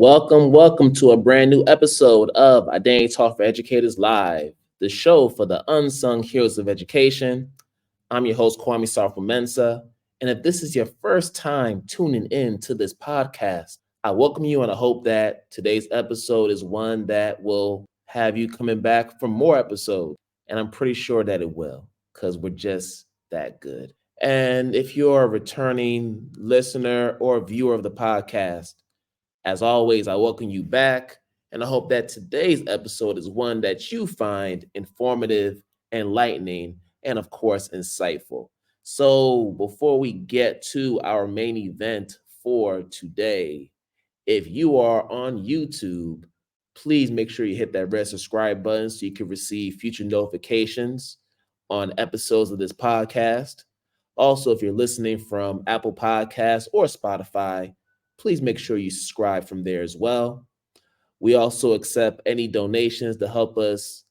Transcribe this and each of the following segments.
Welcome to a brand new episode of IDTALK4ED Live, the show for the unsung heroes of education. I'm your host, Sarfo-Mensah, and if this is your first time tuning in to this podcast, I welcome you and I hope that today's episode is one that will have you coming back for more episodes, and I'm pretty sure that it will, because we're just that good. And if you're a returning listener or viewer of the podcast, as always, I welcome you back, and I hope that today's episode is one that you find informative, enlightening, and of course, insightful. So before we get to our main event for today, if you are on YouTube, please make sure you hit that red subscribe button so you can receive future notifications on episodes of this podcast. Also, if you're listening from Apple Podcasts or Spotify, please make sure you subscribe from there as well. We also accept any donations to help us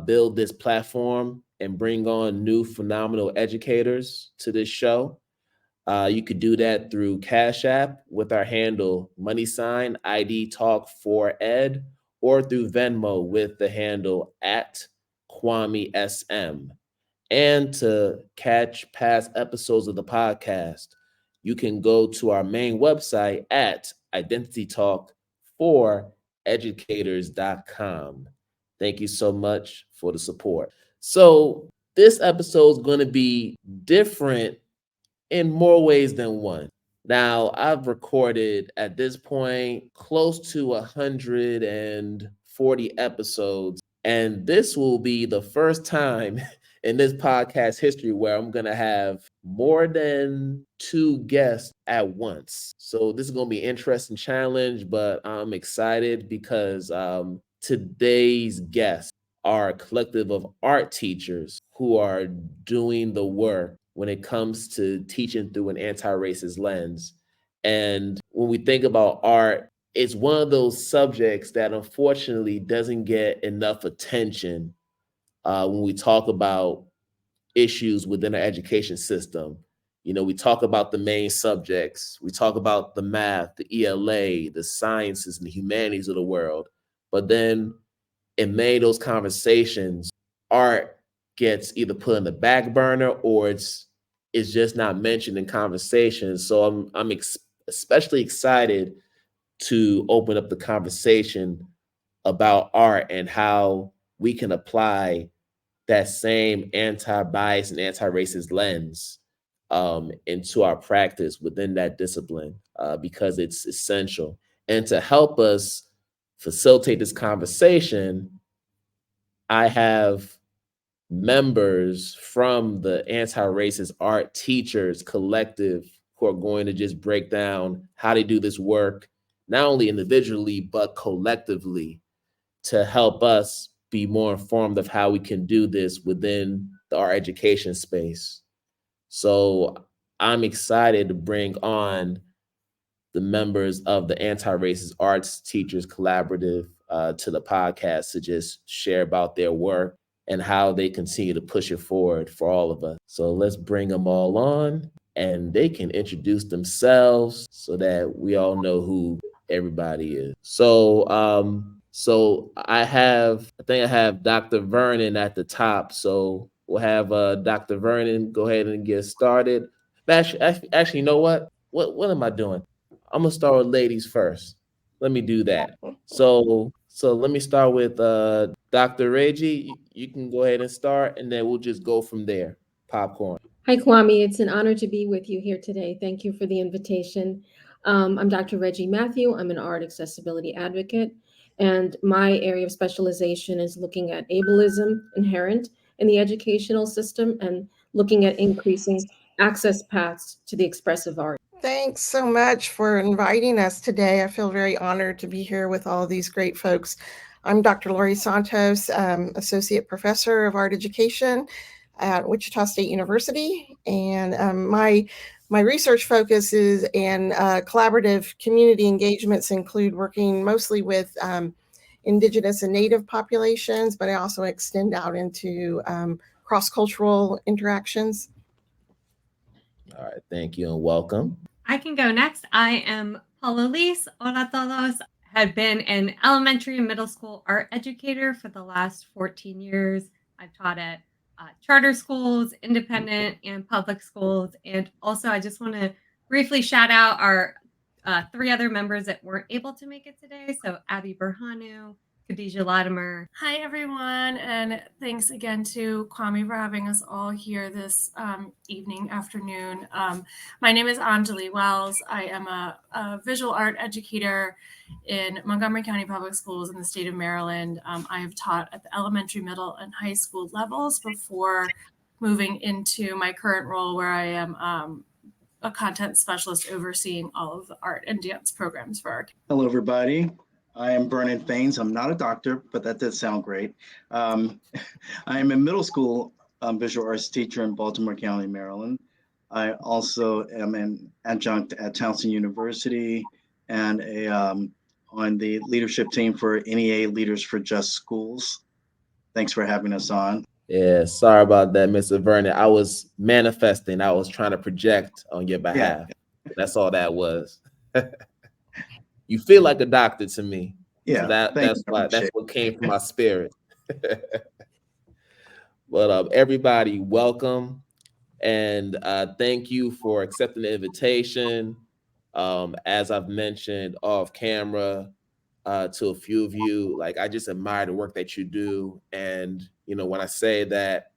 build this platform and bring on new phenomenal educators to this show. You could do that through Cash App with our handle $IDTALK4ED, or through Venmo with the handle @KwameSM. And to catch past episodes of the podcast, you can go to our main website at IDTALK4EDucators.com. Thank you so much for the support. So this episode is going to be different in more ways than one. Now, I've recorded at this point close to 140 episodes, and this will be the first time in this podcast history where I'm going to have more than two guests at once. So this is going to be an interesting challenge, but I'm excited because today's guests are a collective of art teachers who are doing the work when it comes to teaching through an anti-racist lens. And when we think about art, it's one of those subjects that unfortunately doesn't get enough attention when we talk about issues within our education system. You know, we talk about the main subjects, we talk about the math, the ELA, the sciences and the humanities of the world. But then in many of those conversations, art gets either put on the back burner or it's just not mentioned in conversations. So I'm especially excited to open up the conversation about art and how we can apply that same anti-bias and anti-racist lens into our practice within that discipline because it's essential. And to help us facilitate this conversation, I have members from the Anti-Racist Art Teachers Collective who are going to just break down how they do this work, not only individually, but collectively, to help us be more informed of how we can do this within our education space. So I'm excited to bring on the members of the Anti-Racist Arts Teachers Collaborative to the podcast to just share about their work and how they continue to push it forward for all of us. So let's bring them all on and they can introduce themselves so that we all know who everybody is. So I think I have Dr. Vernon at the top. So we'll have Dr. Vernon go ahead and get started. Actually, you know what? What am I doing? I'm gonna start with ladies first. Let me do that. So let me start with Dr. Reji. You can go ahead and start, and then we'll just go from there. Popcorn. Hi, Kwame. It's an honor to be with you here today. Thank you for the invitation. I'm Dr. Reji Mathew. I'm an art accessibility advocate, and my area of specialization is looking at ableism inherent in the educational system and looking at increasing access paths to the expressive art. Thanks so much for inviting us today. I feel very honored to be here with all these great folks. I'm Dr. Lori Santos, Associate Professor of Art Education at Wichita State University. And my research focus is in collaborative community engagements include working mostly with Indigenous and Native populations, but I also extend out into cross-cultural interactions. All right, thank you and welcome. I can go next. I am Paula Liz, hola todos. Had been an elementary and middle school art educator for the last 14 years. I've taught at charter schools, independent and public schools. And also I just want to briefly shout out our 3 other members that weren't able to make it today. So Abby Birhanu, Khadesia Latimer. Hi, everyone, and thanks again to Kwame for having us all here this afternoon. My name is Anjali Wells. I am a visual art educator in Montgomery County Public Schools in the state of Maryland. I have taught at the elementary, middle, and high school levels before moving into my current role where I am a content specialist overseeing all of the art and dance programs for our kids. Hello, everybody. I am Vernon Faines. I'm not a doctor, but that did sound great. I am a middle school visual arts teacher in Baltimore County, Maryland. I also am an adjunct at Towson University and on the leadership team for NEA Leaders for Just Schools. Thanks for having us on. Yeah, sorry about that, Mr. Vernon. I was manifesting. I was trying to project on your behalf. Yeah. That's all that was. You feel like a doctor to me. Yeah, so that's what came from my spirit. But everybody, welcome, and thank you for accepting the invitation. As I've mentioned off camera to a few of you, like I just admire the work that you do, and when I say that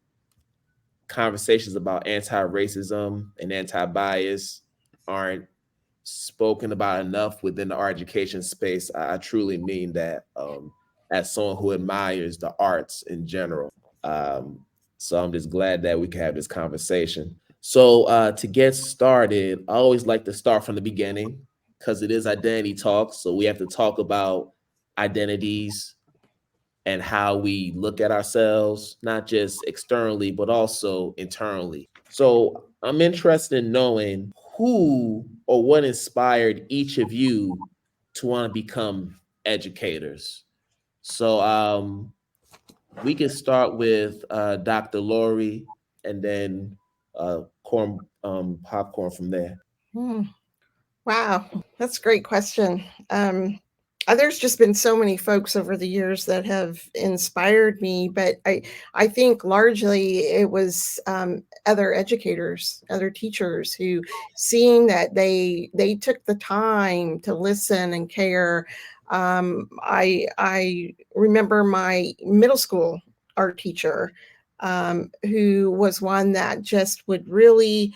conversations about anti-racism and anti-bias aren't spoken about enough within the art education space, I truly mean that as someone who admires the arts in general. So I'm just glad that we can have this conversation. So to get started, I always like to start from the beginning because it is identity talk. So we have to talk about identities and how we look at ourselves, not just externally, but also internally. So I'm interested in knowing who or what inspired each of you to want to become educators. So we can start with Dr. Lori and then popcorn from there. Wow, that's a great question. There's just been so many folks over the years that have inspired me, but I think largely it was other educators, other teachers who, seeing that they took the time to listen and care. I remember my middle school art teacher, who was one that just would really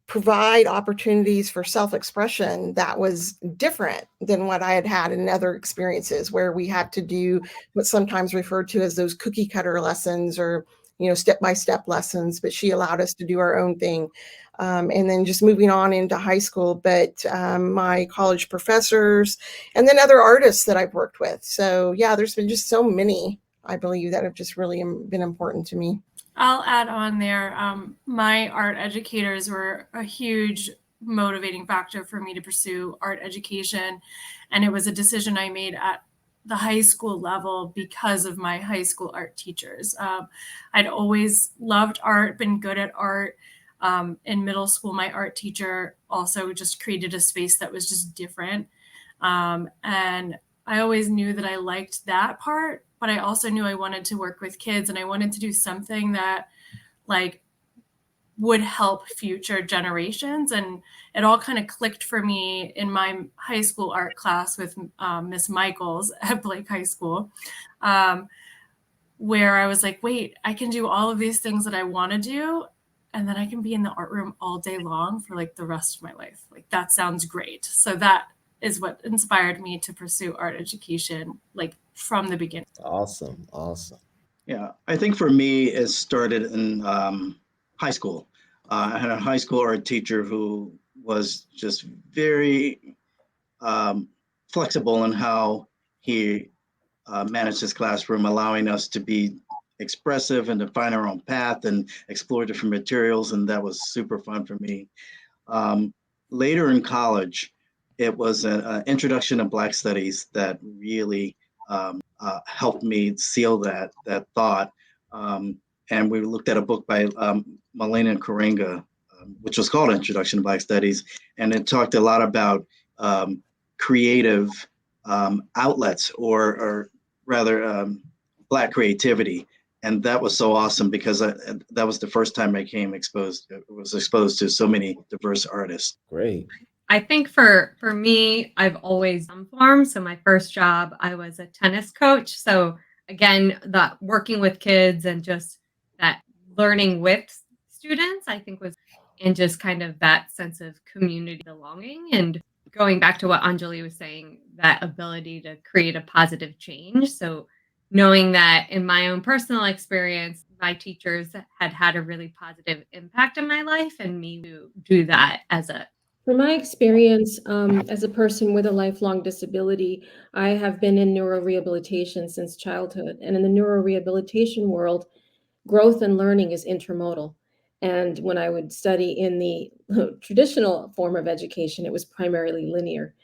provide opportunities for self-expression that was different than what I had had in other experiences, where we had to do what's sometimes referred to as those cookie cutter lessons or, step-by-step lessons, but she allowed us to do our own thing. And then just moving on into high school, but my college professors and then other artists that I've worked with. So yeah, there's been just so many, I believe, that have just really been important to me. I'll add on there. My art educators were a huge motivating factor for me to pursue art education. And it was a decision I made at the high school level because of my high school art teachers. I'd always loved art, been good at art. In middle school, my art teacher also just created a space that was just different. And I always knew that I liked that part, but I also knew I wanted to work with kids and I wanted to do something that would help future generations. And it all kind of clicked for me in my high school art class with Miss Michaels at Blake High School, where I was like, wait, I can do all of these things that I want to do. And then I can be in the art room all day long for the rest of my life. That sounds great. So that is what inspired me to pursue art education, from the beginning. Awesome. Yeah, I think for me, it started in high school. I had a high school art teacher who was just very flexible in how he managed his classroom, allowing us to be expressive and to find our own path and explore different materials. And that was super fun for me. Later in college, it was an introduction to Black Studies that really helped me seal that thought. And we looked at a book by Malena Karenga, which was called Introduction to Black Studies. And it talked a lot about creative outlets, or rather Black creativity. And that was so awesome, because that was the first time I was exposed to so many diverse artists. Great. I think for me, I've always done form. So my first job, I was a tennis coach. So again, the working with kids and just that learning with students, I think and just kind of that sense of community belonging. And going back to what Anjali was saying, that ability to create a positive change. So knowing that in my own personal experience, my teachers had a really positive impact in my life, and me to do that From my experience as a person with a lifelong disability, I have been in neurorehabilitation since childhood. And in the neurorehabilitation world, growth and learning is intermodal. And when I would study in the traditional form of education, it was primarily linear.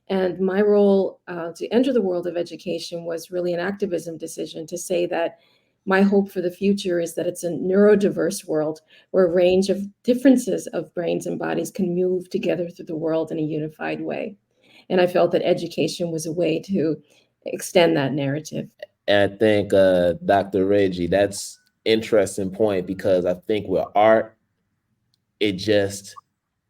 And my role to enter the world of education was really an activism decision to say that my hope for the future is that it's a neurodiverse world where a range of differences of brains and bodies can move together through the world in a unified way. And I felt that education was a way to extend that narrative. And I think, Dr. Reji, that's interesting point, because I think with art, it just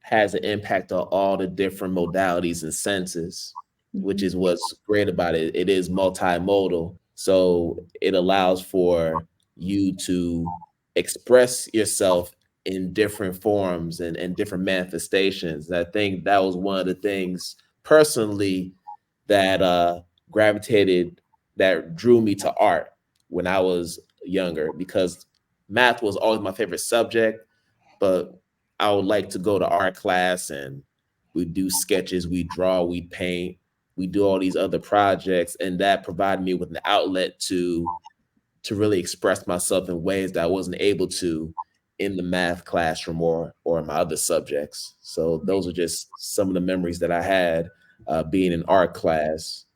has an impact on all the different modalities and senses, which is what's great about it. It is multimodal. So it allows for you to express yourself in different forms and different manifestations. And I think that was one of the things personally that that drew me to art when I was younger, because math was always my favorite subject, but I would like to go to art class and we do sketches, we draw, we paint, we do all these other projects, and that provided me with an outlet to really express myself in ways that I wasn't able to in the math classroom or my other subjects. So those are just some of the memories that I had being in art class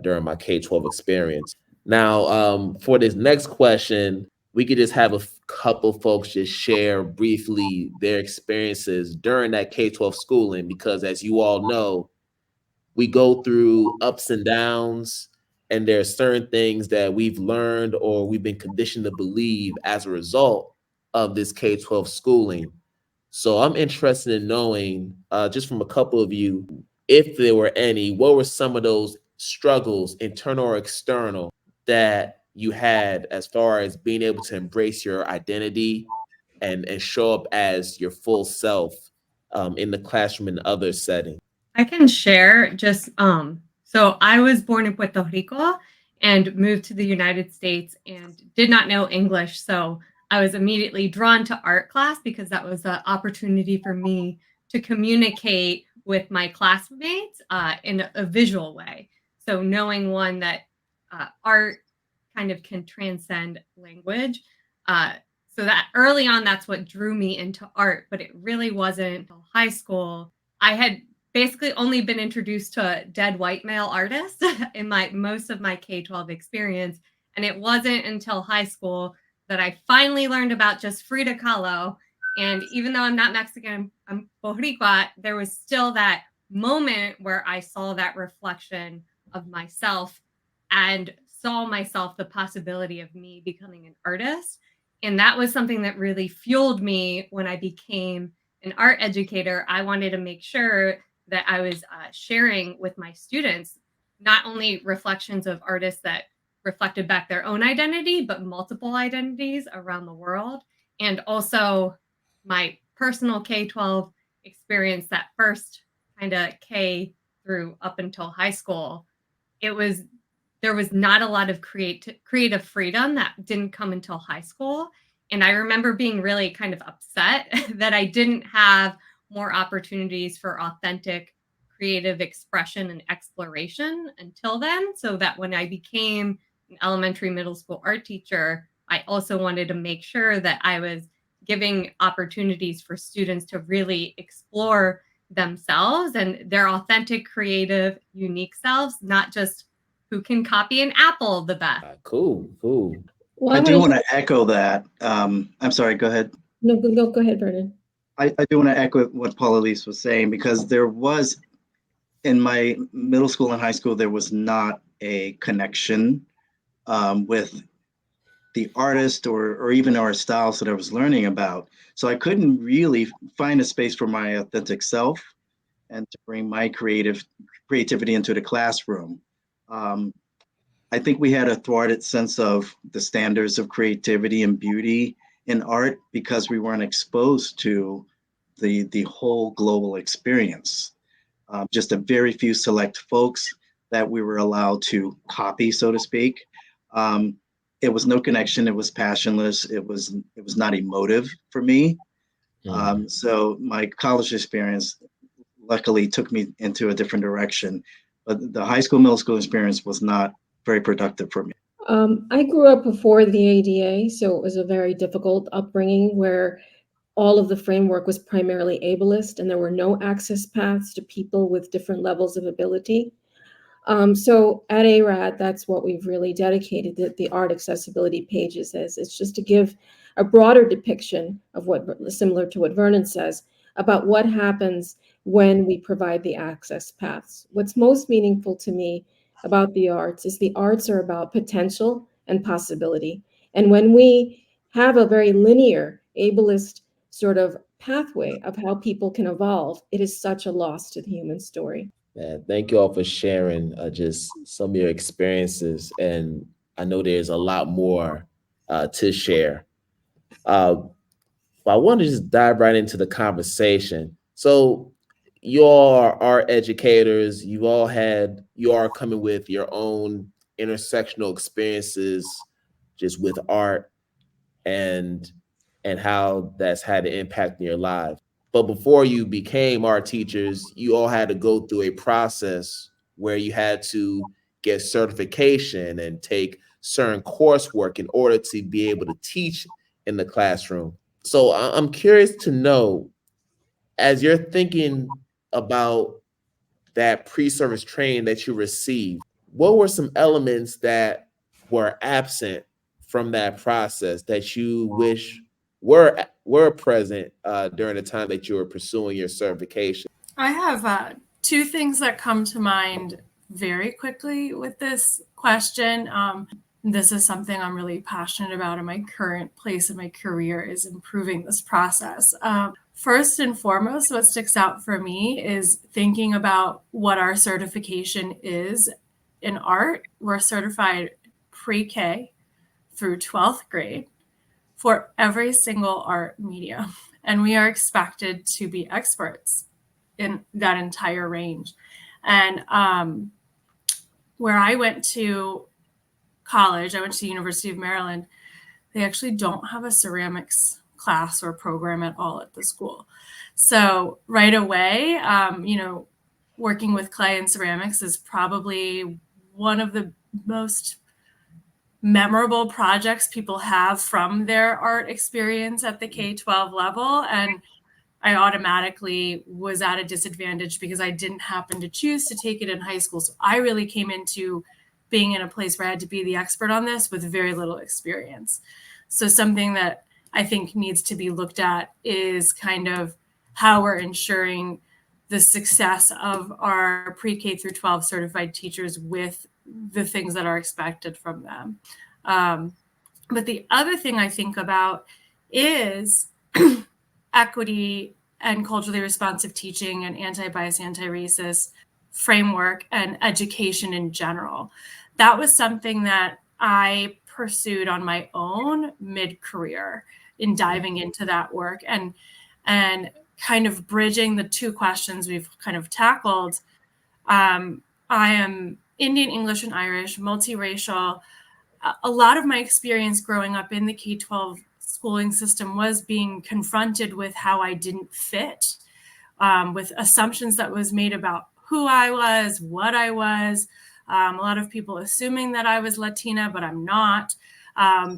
during my K-12 experience. Now, for this next question, we could just have a couple folks just share briefly their experiences during that K-12 schooling, because as you all know, we go through ups and downs, and there are certain things that we've learned or we've been conditioned to believe as a result of this K-12 schooling. So I'm interested in knowing, just from a couple of you, if there were any, what were some of those struggles, internal or external, that you had as far as being able to embrace your identity and show up as your full self in the classroom and other settings? I can share just, so I was born in Puerto Rico and moved to the United States and did not know English. So I was immediately drawn to art class because that was an opportunity for me to communicate with my classmates in a visual way. So knowing that art kind of can transcend language. So that early on, that's what drew me into art, but it really wasn't until high school. I had basically only been introduced to dead white male artists in most of my K-12 experience. And it wasn't until high school that I finally learned about just Frida Kahlo. And even though I'm not Mexican, I'm Boricua, there was still that moment where I saw that reflection of myself and saw myself the possibility of me becoming an artist. And that was something that really fueled me when I became an art educator. I wanted to make sure that I was sharing with my students not only reflections of artists that reflected back their own identity, but multiple identities around the world. And also my personal K-12 experience, that first kind of K through up until high school, there was not a lot of creative freedom that didn't come until high school. And I remember being really kind of upset that I didn't have more opportunities for authentic creative expression and exploration until then. So that when I became an elementary, middle school art teacher, I also wanted to make sure that I was giving opportunities for students to really explore themselves and their authentic, creative, unique selves, not just who can copy an apple the best. Cool. Well, I do want to echo that. I'm sorry, go ahead. No, go ahead, Vernon. I do want to echo what Paula Liz was saying, because there was in my middle school and high school, there was not a connection with the artist or even our styles that I was learning about. So I couldn't really find a space for my authentic self and to bring my creativity into the classroom. I think we had a thwarted sense of the standards of creativity and beauty in art because we weren't exposed to the whole global experience. Just a very few select folks that we were allowed to copy, so to speak. It was no connection. It was passionless. It was not emotive for me. So my college experience luckily took me into a different direction, but the high school, middle school experience was not very productive for me. I grew up before the ADA, so it was a very difficult upbringing where all of the framework was primarily ableist and there were no access paths to people with different levels of ability. So at ARAD, that's what we've really dedicated the art accessibility pages as. It's just to give a broader depiction of what, similar to what Vernon says, about what happens when we provide the access paths. What's most meaningful to me about the arts is the arts are about potential and possibility. And when we have a very linear, ableist sort of pathway of how people can evolve, it is such a loss to the human story. Yeah, thank you all for sharing just some of your experiences. And I know there's a lot more to share. But I want to just dive right into the conversation. So you all are art educators. You are coming with your own intersectional experiences just with art and how that's had an impact in your lives. But before you became art teachers, you all had to go through a process where you had to get certification and take certain coursework in order to be able to teach in the classroom. So I'm curious to know, as you're thinking about that pre-service training that you received, what were some elements that were absent from that process that you wish were present during the time that you were pursuing your certification? I have two things that come to mind very quickly with this question. This is something I'm really passionate about in my current place in my career, is improving this process. First and foremost, what sticks out for me is thinking about what our certification is in art. We're certified pre-K through 12th grade for every single art medium, and we are expected to be experts in that entire range. And where I went to college, I went to the University of Maryland, they actually don't have a ceramics class or program at all at the school. So right away, working with clay and ceramics is probably one of the most memorable projects people have from their art experience at the K-12 level. And I automatically was at a disadvantage because I didn't happen to choose to take it in high school. So I really came into being in a place where I had to be the expert on this with very little experience. So something that I think needs to be looked at is kind of how we're ensuring the success of our pre-K through 12 certified teachers with the things that are expected from them. But the other thing I think about is equity and culturally responsive teaching and anti-bias, anti-racist framework and education in general. That was something that I pursued on my own mid-career in diving into that work and kind of bridging the two questions we've kind of tackled. I am Indian, English, and Irish, multiracial. A lot of my experience growing up in the K-12 schooling system was being confronted with how I didn't fit, with assumptions that was made about who I was, what I was. A lot of people assuming that I was Latina, but I'm not.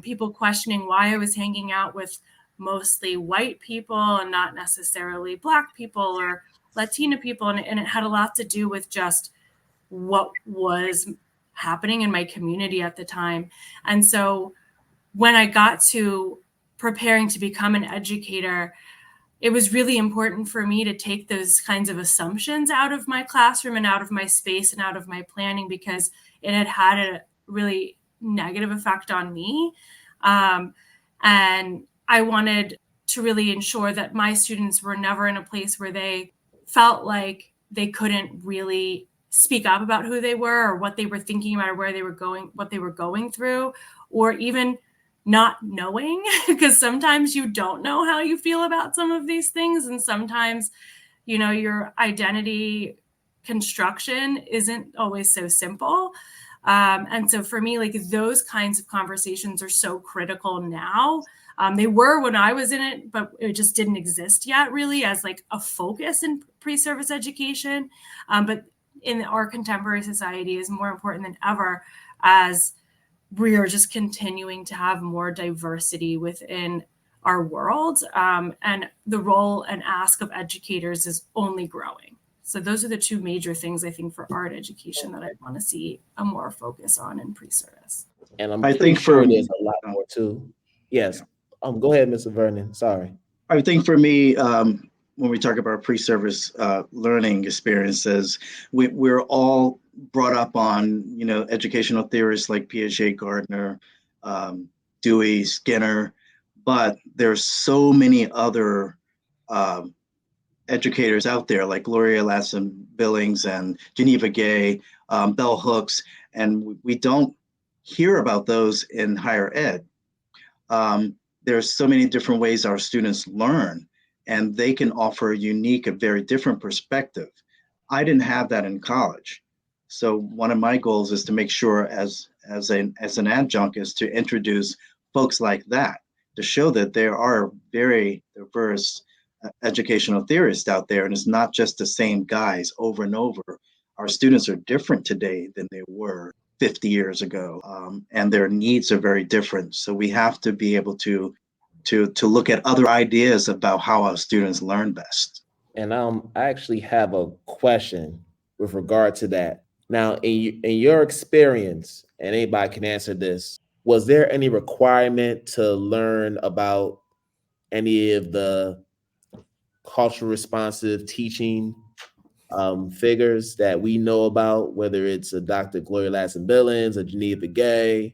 People questioning why I was hanging out with mostly white people and not necessarily Black people or Latina people. And it had a lot to do with just what was happening in my community at the time. And so when I got to preparing to become an educator, it was really important for me to take those kinds of assumptions out of my classroom and out of my space and out of my planning, because it had a really negative effect on me. And I wanted to really ensure that my students were never in a place where they felt like they couldn't really speak up about who they were or what they were thinking about or where they were going, what they were going through, or even not knowing, because sometimes you don't know how you feel about some of these things. And sometimes, you know, your identity construction isn't always so simple. And so for me, like, those kinds of conversations are so critical now. They were when I was in it, but it just didn't exist yet really as like a focus in pre-service education. But in our contemporary society is more important than ever, as we are just continuing to have more diversity within our world. And the role and ask of educators is only growing. So those are the two major things I think for art education that I want to see a more focus on in pre-service. And I'm I pretty think sure for there's a lot more too. Yes. Go ahead, Mr. Vernon. Sorry. I think for me, when we talk about pre-service learning experiences, we're all brought up on, you know, educational theorists like Piaget, Gardner, Dewey, Skinner, but there's so many other educators out there like Gloria Ladson-Billings and Geneva Gay, Bell Hooks, and we don't hear about those in higher ed. There's so many different ways our students learn, and they can offer a unique, a very different perspective. I didn't have that in college. So one of my goals is to make sure as an adjunct is to introduce folks like that, to show that there are very diverse educational theorists out there, and it's not just the same guys over and over. Our students are different today than they were 50 years ago, and their needs are very different. So we have to be able to look at other ideas about how our students learn best. And I actually have a question with regard to that. Now, in your experience, and anybody can answer this, was there any requirement to learn about any of the cultural responsive teaching figures that we know about, whether it's a Dr. Gloria Ladson-Billings, a Geneva Gay,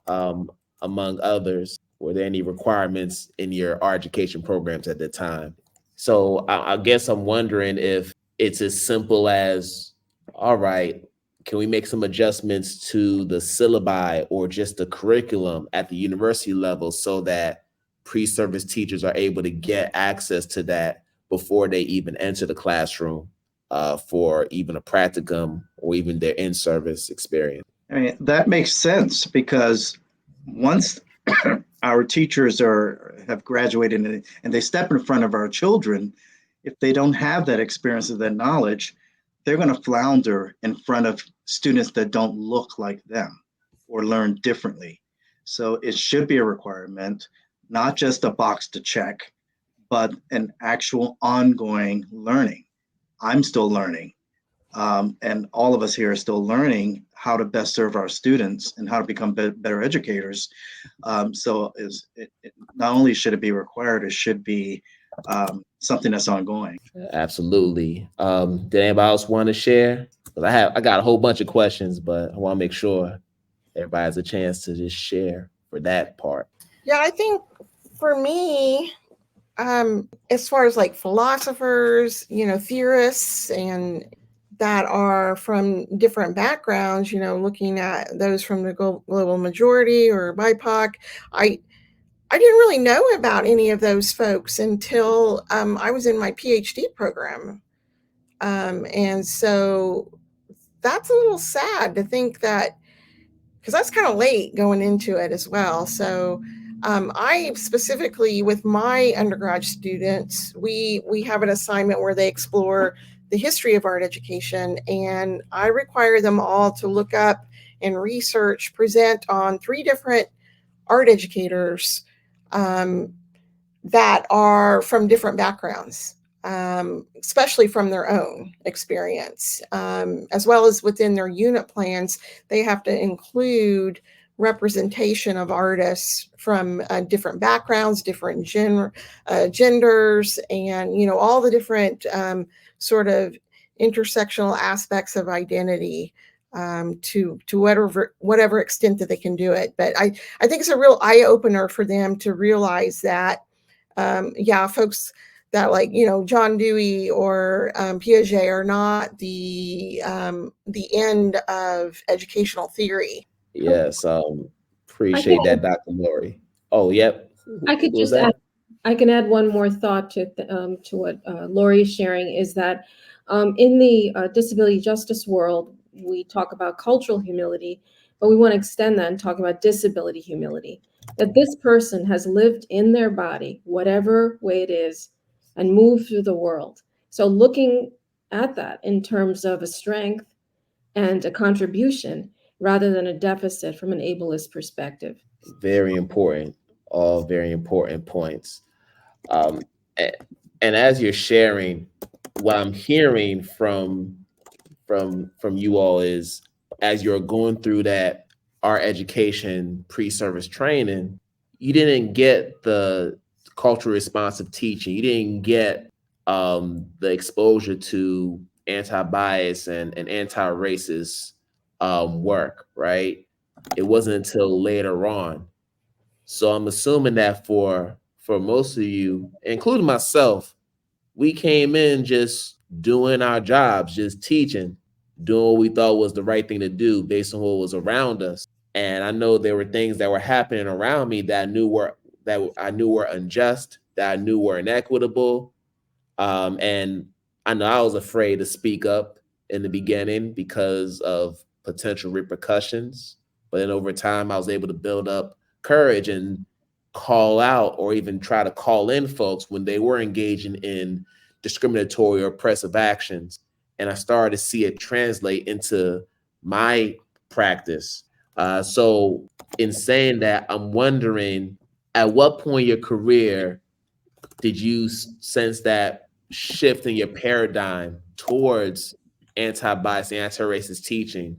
among others? Were there any requirements in your art education programs at the time? So I guess I'm wondering if it's as simple as, all right, can we make some adjustments to the syllabi or just the curriculum at the university level so that pre-service teachers are able to get access to that before they even enter the classroom for even a practicum or even their in-service experience? I mean, that makes sense, because once our teachers have graduated and they step in front of our children, if they don't have that experience or that knowledge, they're going to flounder in front of students that don't look like them or learn differently. So it should be a requirement, not just a box to check, but an actual ongoing learning. I'm still learning. And all of us here are still learning how to best serve our students and how to become better educators. So not only should it be required, it should be something that's ongoing. Absolutely. Did anybody else want to share? I got a whole bunch of questions, but I want to make sure everybody has a chance to just share for that part. Yeah, I think for me, as far as like philosophers, you know, theorists, and that are from different backgrounds, you know, looking at those from the global majority or BIPOC, I didn't really know about any of those folks until I was in my PhD program. And so that's a little sad to think that, because that's kind of late going into it as well. So I specifically, with my undergrad students, we have an assignment where they explore the history of art education, and I require them all to look up and research, present on 3 different art educators that are from different backgrounds, especially from their own experience, as well as within their unit plans. They have to include representation of artists from different backgrounds, different genders, and, you know, all the different sort of intersectional aspects of identity, to whatever extent that they can do it. But I think it's a real eye opener for them to realize that, folks that, like, you know, John Dewey or Piaget are not the end of educational theory. Yes, I appreciate can, that, Dr. Lori. Oh, yep. I could What was just add, that? I can add one more thought to what Lori is sharing, is that in the disability justice world, we talk about cultural humility, but we want to extend that and talk about disability humility. That this person has lived in their body, whatever way it is, and moved through the world. So looking at that in terms of a strength and a contribution rather than a deficit from an ableist perspective. Very important. All very important points. Um, a- and as you're sharing, what I'm hearing from you all is, as you're going through that art education pre-service training, you didn't get the culturally responsive teaching. You didn't get the exposure to anti-bias and anti-racist work, right? It wasn't until later on. So I'm assuming that for most of you, including myself, we came in just doing our jobs, just teaching, doing what we thought was the right thing to do based on what was around us. And I know there were things that were happening around me that I knew were unjust, that I knew were inequitable, and I know I was afraid to speak up in the beginning because of potential repercussions. But then over time, I was able to build up courage and call out or even try to call in folks when they were engaging in discriminatory or oppressive actions. And I started to see it translate into my practice. So, in saying that, I'm wondering, at what point in your career did you sense that shift in your paradigm towards anti-bias and anti-racist teaching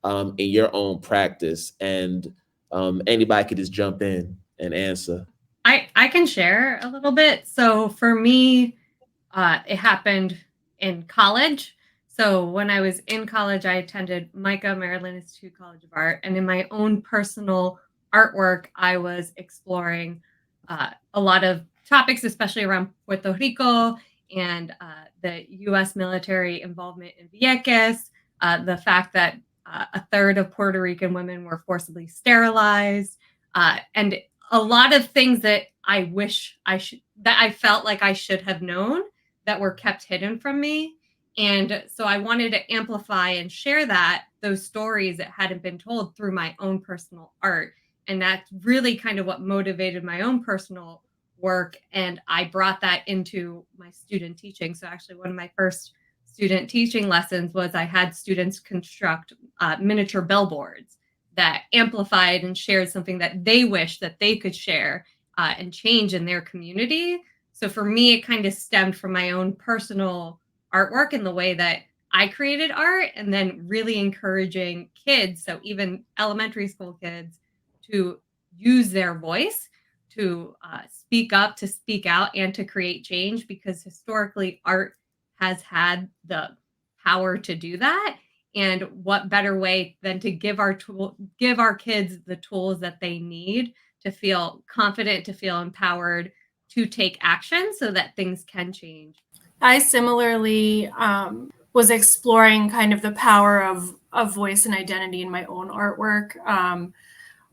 in your own practice? And anybody could just jump in and answer. I can share a little bit. So for me, it happened in college. So when I was in college, I attended MICA, Maryland Institute College of Art. And in my own personal artwork, I was exploring a lot of topics, especially around Puerto Rico and the U.S. military involvement in Vieques, the fact that a third of Puerto Rican women were forcibly sterilized, and a lot of things that I wish that I felt like I should have known that were kept hidden from me. And so I wanted to amplify and share those stories that hadn't been told through my own personal art. And that's really kind of what motivated my own personal work. And I brought that into my student teaching. So actually one of my first student teaching lessons was I had students construct miniature billboards that amplified and shared something that they wish that they could share and change in their community. So for me, it kind of stemmed from my own personal artwork and the way that I created art, and then really encouraging kids, so even elementary school kids, to use their voice, to speak up, to speak out, and to create change, because historically art has had the power to do that. And what better way than to give our kids the tools that they need to feel confident, to feel empowered, to take action so that things can change. I similarly was exploring kind of the power of voice and identity in my own artwork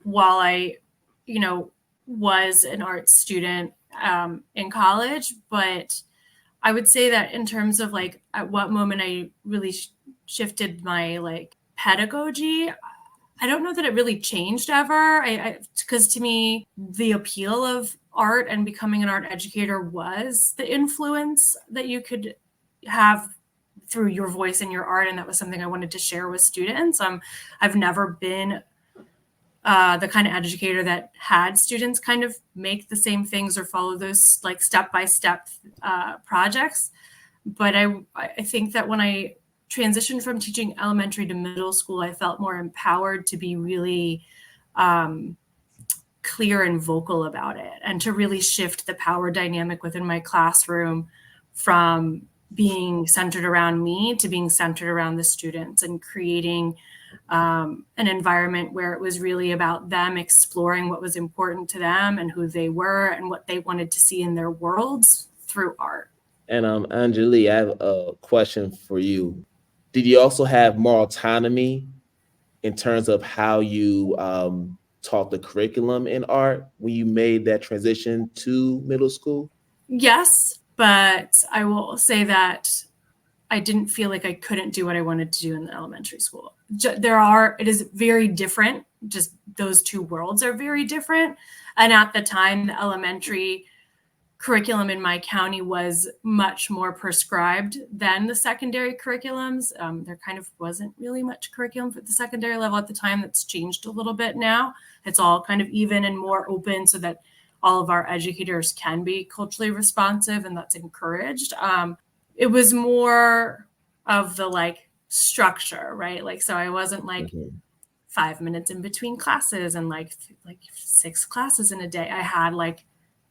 while I, was an art student in college. But I would say that in terms of like at what moment I really shifted my pedagogy, I don't know that it really changed ever. Because to me, the appeal of art and becoming an art educator was the influence that you could have through your voice and your art. And that was something I wanted to share with students. I've never been the kind of educator that had students kind of make the same things or follow those like step-by-step projects. But I think that when I transitioned from teaching elementary to middle school, I felt more empowered to be really clear and vocal about it, and to really shift the power dynamic within my classroom from being centered around me to being centered around the students, and creating an environment where it was really about them exploring what was important to them and who they were and what they wanted to see in their worlds through art. And Anjali, I have a question for you. Did you also have more autonomy in terms of how you taught the curriculum in art when you made that transition to middle school? Yes, but I will say that I didn't feel like I couldn't do what I wanted to do in the elementary school. It is very different. Just those two worlds are very different. And at the time, the elementary curriculum in my county was much more prescribed than the secondary curriculums. There kind of wasn't really much curriculum for the secondary level at the time. That's changed a little bit now. It's all kind of even and more open so that all of our educators can be culturally responsive, and that's encouraged. It was more of the like structure, right? Like, so I wasn't like 5 minutes in between classes and like 6 classes in a day. I had like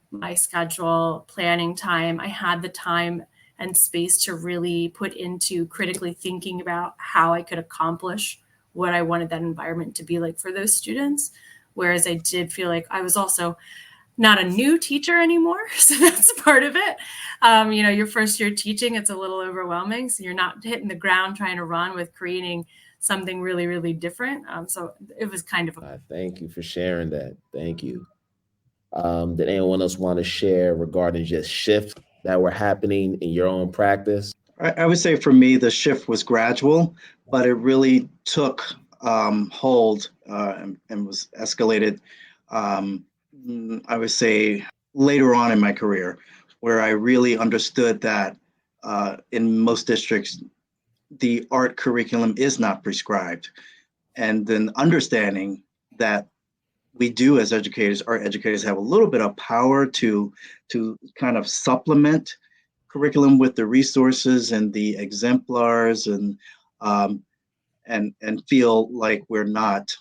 my schedule, planning time. I had the time and space to really put into critically thinking about how I could accomplish what I wanted that environment to be like for those students. Whereas I did feel like I was also not a new teacher anymore. So that's part of it. Your first year teaching, it's a little overwhelming. So you're not hitting the ground trying to run with creating something really, really different. So it was kind of thank you for sharing that. Thank you. Did anyone else want to share regarding just shifts that were happening in your own practice? I would say for me, the shift was gradual, but it really took hold and was escalated. I would say later on in my career, where I really understood that in most districts, the art curriculum is not prescribed. And then understanding that we do as educators, art educators, have a little bit of power to kind of supplement curriculum with the resources and the exemplars and feel like we're not,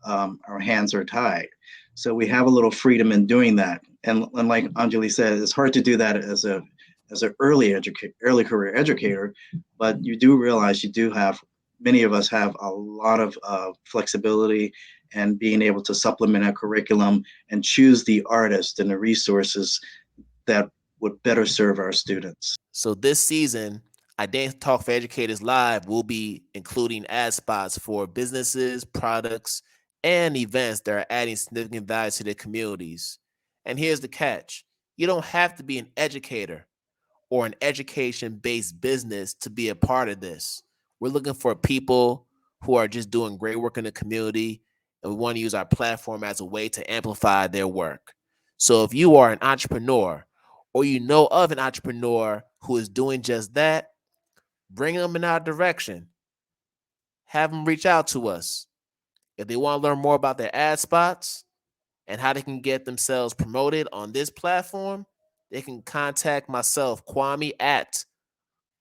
our hands are tied. So we have a little freedom in doing that. And like Anjali said, it's hard to do that as an early career educator, but you do realize many of us have a lot of flexibility and being able to supplement our curriculum and choose the artist and the resources that would better serve our students. So this season, Identity Talk for Educators Live will be including ad spots for businesses, products, and events that are adding significant value to their communities. And here's the catch. You don't have to be an educator or an education-based business to be a part of this. We're looking for people who are just doing great work in the community, and we want to use our platform as a way to amplify their work. So if you are an entrepreneur or you know of an entrepreneur who is doing just that, bring them in our direction. Have them reach out to us. If they want to learn more about their ad spots and how they can get themselves promoted on this platform, they can contact myself, Kwame at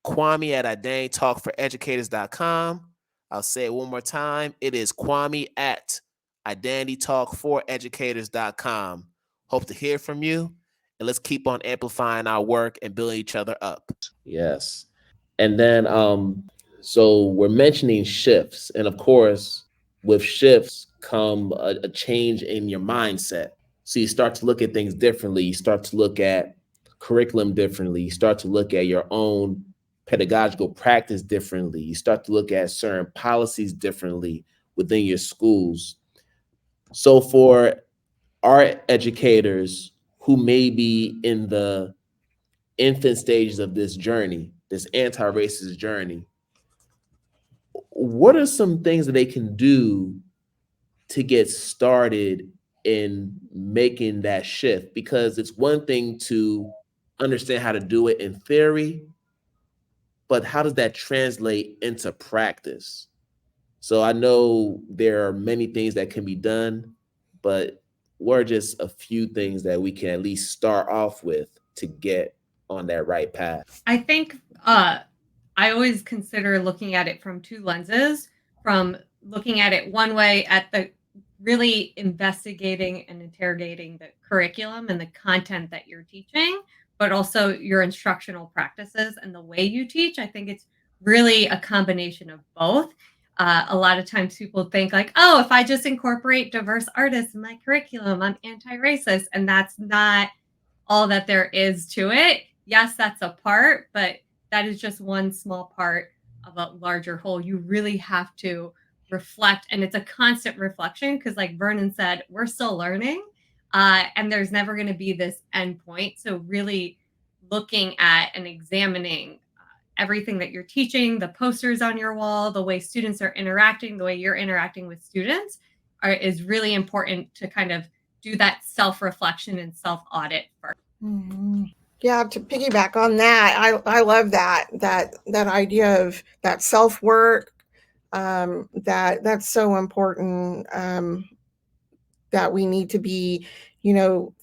identitytalk4educators.com. I'll say it one more time. It is Kwame at identitytalk4educators.com. Hope to hear from you, and let's keep on amplifying our work and building each other up. Yes. And then, so we're mentioning shifts, and of course, with shifts come a change in your mindset. So you start to look at things differently. You start to look at curriculum differently. You start to look at your own pedagogical practice differently. You start to look at certain policies differently within your schools. So for our educators who may be in the infant stages of this journey, this anti-racist journey, what are some things that they can do to get started in making that shift? Because it's one thing to understand how to do it in theory, but how does that translate into practice? So I know there are many things that can be done, but what are just a few things that we can at least start off with to get on that right path? I think I always consider looking at it from two lenses, from looking at it one way at the really investigating and interrogating the curriculum and the content that you're teaching, but also your instructional practices and the way you teach. I think it's really a combination of both. A lot of times people think like, oh, if I just incorporate diverse artists in my curriculum, I'm anti-racist. And that's not all that there is to it. Yes, that's a part, but that is just one small part of a larger whole. You really have to reflect, and it's a constant reflection because, like Vernon said, we're still learning, and there's never going to be this end point. So, really looking at and examining everything that you're teaching, the posters on your wall, the way students are interacting, the way you're interacting with students is really important to kind of do that self-reflection and self-audit first. Mm-hmm. Yeah, to piggyback on that, I love that idea of that self-work, that's so important, that we need to be,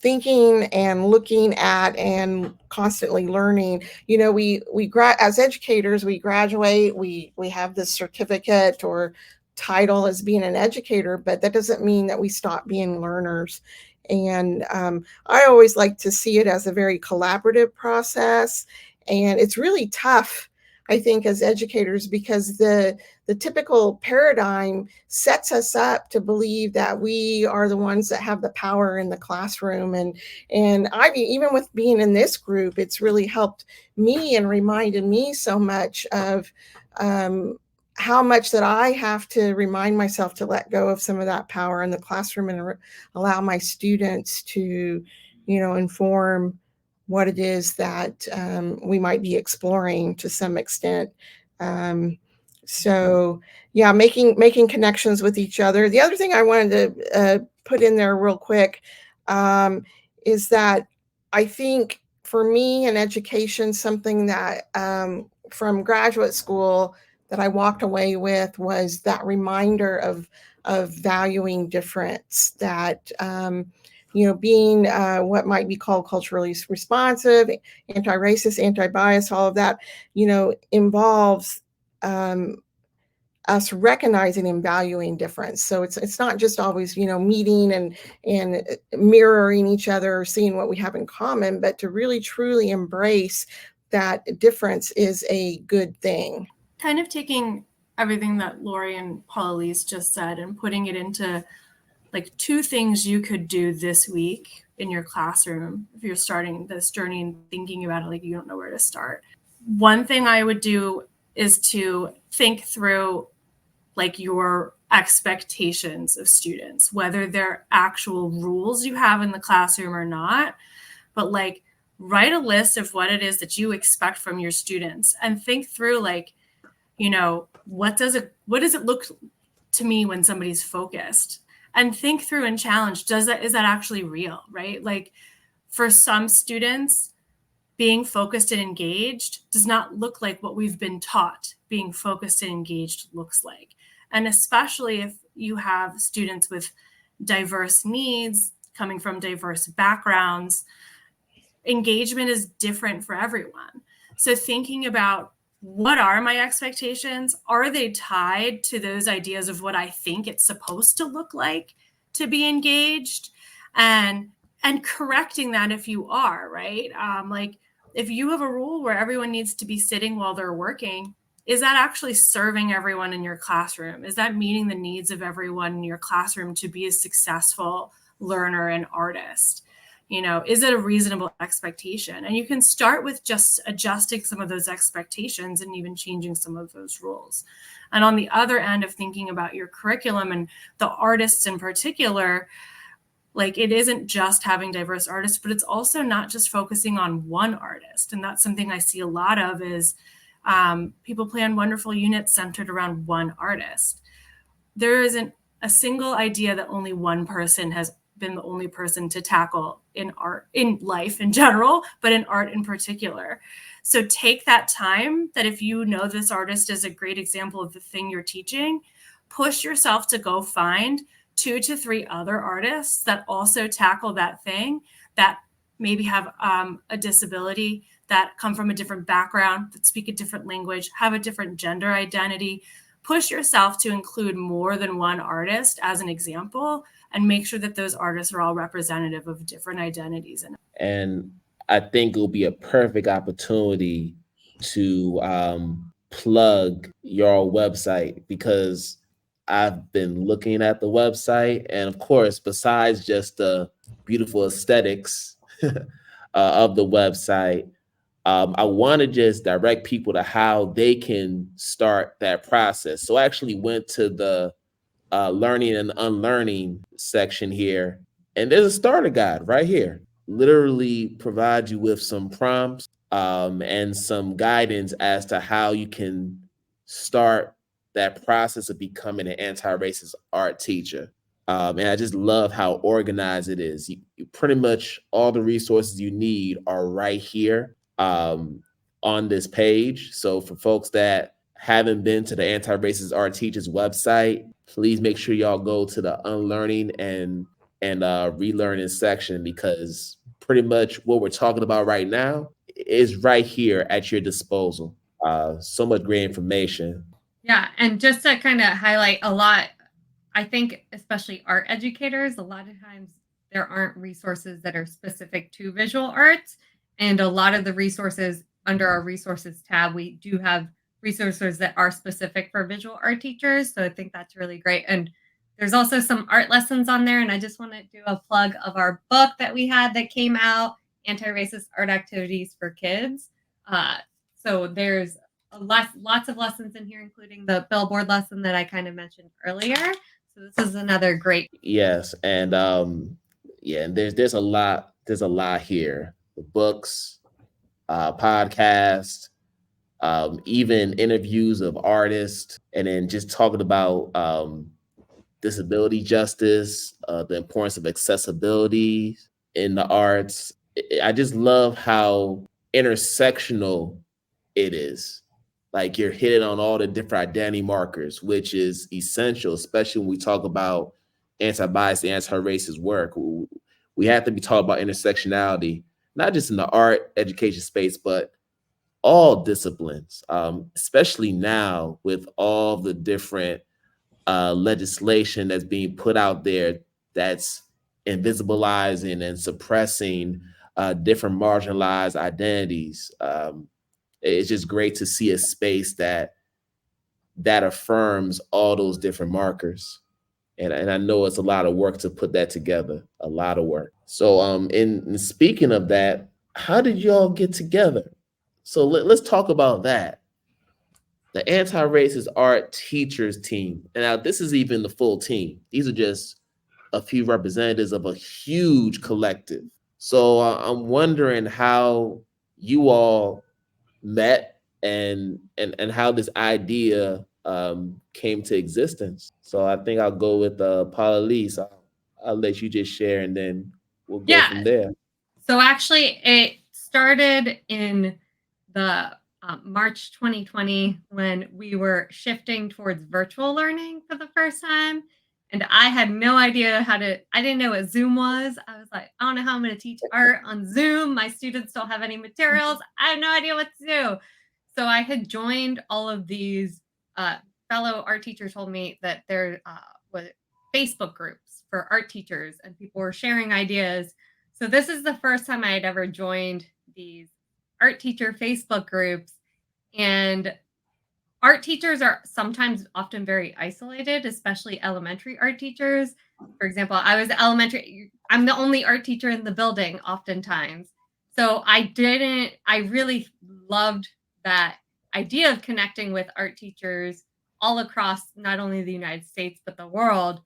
thinking and looking at and constantly learning. As educators, we graduate, we have this certificate or title as being an educator, but that doesn't mean that we stop being learners. And I always like to see it as a very collaborative process. And it's really tough, I think, as educators, because the typical paradigm sets us up to believe that we are the ones that have the power in the classroom. And even with being in this group, it's really helped me and reminded me so much of how much that I have to remind myself to let go of some of that power in the classroom and allow my students to, inform what it is that we might be exploring to some extent. So yeah, making connections with each other. The other thing I wanted to put in there real quick is that I think for me in education, something that from graduate school that I walked away with was that reminder of valuing difference, that being what might be called culturally responsive, anti-racist, anti-bias, all of that, involves us recognizing and valuing difference. So it's not just always, meeting and mirroring each other or seeing what we have in common, but to really truly embrace that difference is a good thing. Kind of taking everything that Lori and Paula Liz just said and putting it into like 2 things you could do this week in your classroom if you're starting this journey and thinking about it like you don't know where to start. One thing I would do is to think through like your expectations of students, whether they're actual rules you have in the classroom or not, but like write a list of what it is that you expect from your students and think through like, what does it look to me when somebody's focused, and think through and challenge, is that actually real, right? Like for some students, being focused and engaged does not look like what we've been taught being focused and engaged looks like. And especially if you have students with diverse needs coming from diverse backgrounds, engagement is different for everyone. So thinking about, what are my expectations? Are they tied to those ideas of what I think it's supposed to look like to be engaged? And correcting that if you are, right? Like if you have a rule where everyone needs to be sitting while they're working, is that actually serving everyone in your classroom? Is that meeting the needs of everyone in your classroom to be a successful learner and artist? Is it a reasonable expectation? And you can start with just adjusting some of those expectations and even changing some of those rules. And on the other end of thinking about your curriculum and the artists in particular, like it isn't just having diverse artists, but it's also not just focusing on one artist. And that's something I see a lot of is people plan wonderful units centered around one artist. There isn't a single idea that only one person has been the only person to tackle in art, in life in general, but in art in particular. So take that time that if you know this artist is a great example of the thing you're teaching, push yourself to go find 2 to 3 other artists that also tackle that thing, that maybe have a disability, that come from a different background, that speak a different language, have a different gender identity, push yourself to include more than one artist as an example, and make sure that those artists are all representative of different identities. And I think it'll be a perfect opportunity to plug your website, because I've been looking at the website, and of course, besides just the beautiful aesthetics of the website, I want to just direct people to how they can start that process. So I actually went to the learning and unlearning section here, and there's a starter guide right here. Literally provide you with some prompts and some guidance as to how you can start that process of becoming an anti-racist art teacher. And I just love how organized it is. You pretty much all the resources you need are right here on this page. So for folks that haven't been to the Anti-Racist Art Teachers website, please make sure y'all go to the unlearning and relearning section, because pretty much what we're talking about right now is right here at your disposal. So much great information. Yeah, and just to kind of highlight a lot, I think especially art educators, a lot of times there aren't resources that are specific to visual arts. And a lot of the resources under our resources tab, we do have resources that are specific for visual art teachers. So I think that's really great. And there's also some art lessons on there. And I just want to do a plug of our book that we had that came out, Anti-Racist Art Activities for Kids. So there's lots of lessons in here, including the billboard lesson that I kind of mentioned earlier. So this is another great. Yes. And and there's a lot here. The books, podcast, even interviews of artists, and then just talking about disability justice, the importance of accessibility in the arts. I just love how intersectional it is. Like, you're hitting on all the different identity markers, which is essential, especially when we talk about anti-bias and anti-racist work. We have to be talking about intersectionality, not just in the art education space, but all disciplines, especially now with all the different legislation that's being put out there that's invisibilizing and suppressing different marginalized identities. It's just great to see a space that affirms all those different markers. And I know it's a lot of work to put that together, a lot of work. So in speaking of that, how did y'all get together? So let's talk about that. The Anti-Racist Art Teachers team. And now this is even the full team. These are just a few representatives of a huge collective. So I'm wondering how you all met and how this idea came to existence. So I think I'll go with Paula Liz. I'll let you just share, and then we'll go from there. So actually, it started in the March 2020 when we were shifting towards virtual learning for the first time. And I had no idea I didn't know what Zoom was. I was like, I don't know how I'm going to teach art on Zoom. My students don't have any materials. I have no idea what to do. So I had joined all of these fellow art teachers told me that there was Facebook groups for art teachers and people were sharing ideas. So this is the first time I had ever joined these art teacher Facebook groups. And art teachers are often very isolated, especially elementary art teachers. For example, I'm the only art teacher in the building oftentimes. So I really loved that idea of connecting with art teachers all across not only the United States, but the world.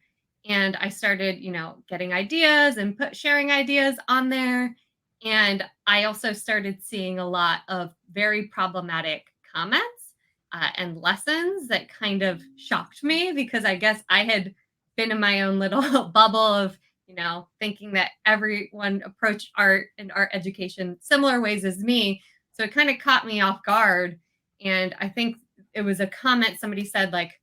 And I started, getting ideas and sharing ideas on there. And I also started seeing a lot of very problematic comments and lessons that kind of shocked me, because I guess I had been in my own little bubble of, thinking that everyone approached art and art education similar ways as me. So it kind of caught me off guard. And I think it was a comment somebody said, like,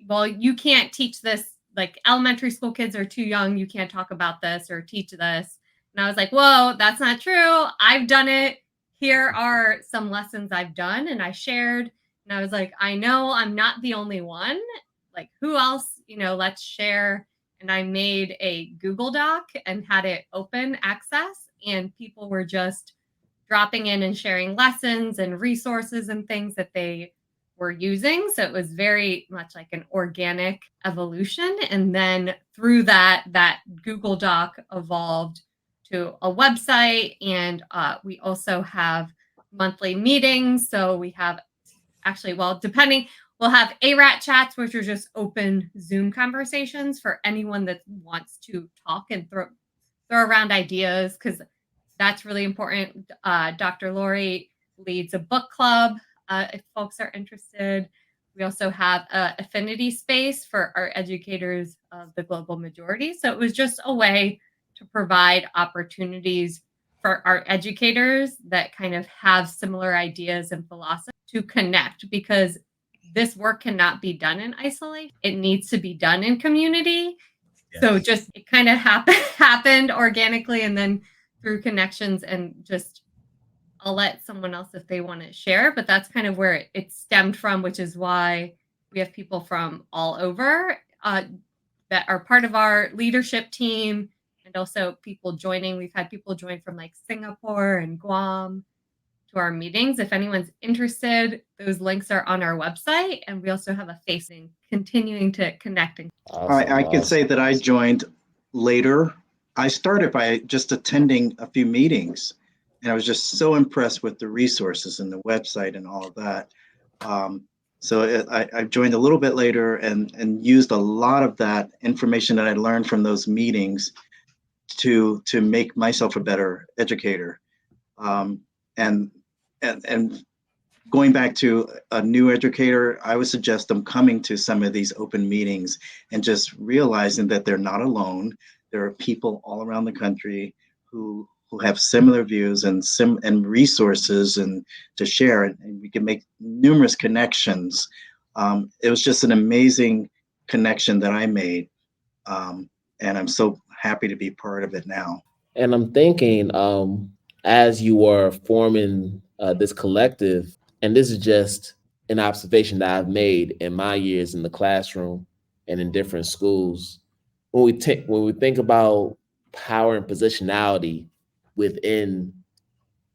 well, you can't teach this, like elementary school kids are too young. You can't talk about this or teach this. And I was like, whoa, that's not true. I've done it. Here are some lessons I've done. And I shared, And I was like, I know I'm not the only one. Like, who else, let's share. And I made a Google Doc and had it open access, and people were just dropping in and sharing lessons and resources and things that they were using. So it was very much like an organic evolution. And then through that Google Doc evolved to a website. And we also have monthly meetings. So we have we'll have ARAT chats, which are just open Zoom conversations for anyone that wants to talk and throw around ideas, because that's really important. Dr. Lori leads a book club if folks are interested. We also have an affinity space for our educators of the global majority. So it was just a way to provide opportunities for our educators that kind of have similar ideas and philosophy to connect, because this work cannot be done in isolation. It needs to be done in community. Yes. So just it kind of happened organically, and then through connections, and just I'll let someone else if they want to share, but that's kind of where it stemmed from, which is why we have people from all over that are part of our leadership team, and also people joining. We've had people join from like Singapore and Guam to our meetings. If anyone's interested, those links are on our website, and we also have a facing continuing to connect. Awesome, I can say that I joined later. I started by just attending a few meetings, and I was just so impressed with the resources and the website and all of that. I joined a little bit later and used a lot of that information that I learned from those meetings to make myself a better educator. And going back to a new educator, I would suggest them coming to some of these open meetings and just realizing that they're not alone. There are people all around the country who have similar views and resources and to share, and we can make numerous connections. It was just an amazing connection that I made, and I'm so happy to be part of it now. And I'm thinking, as you are forming this collective, and this is just an observation that I've made in my years in the classroom and in different schools, when we think about power and positionality within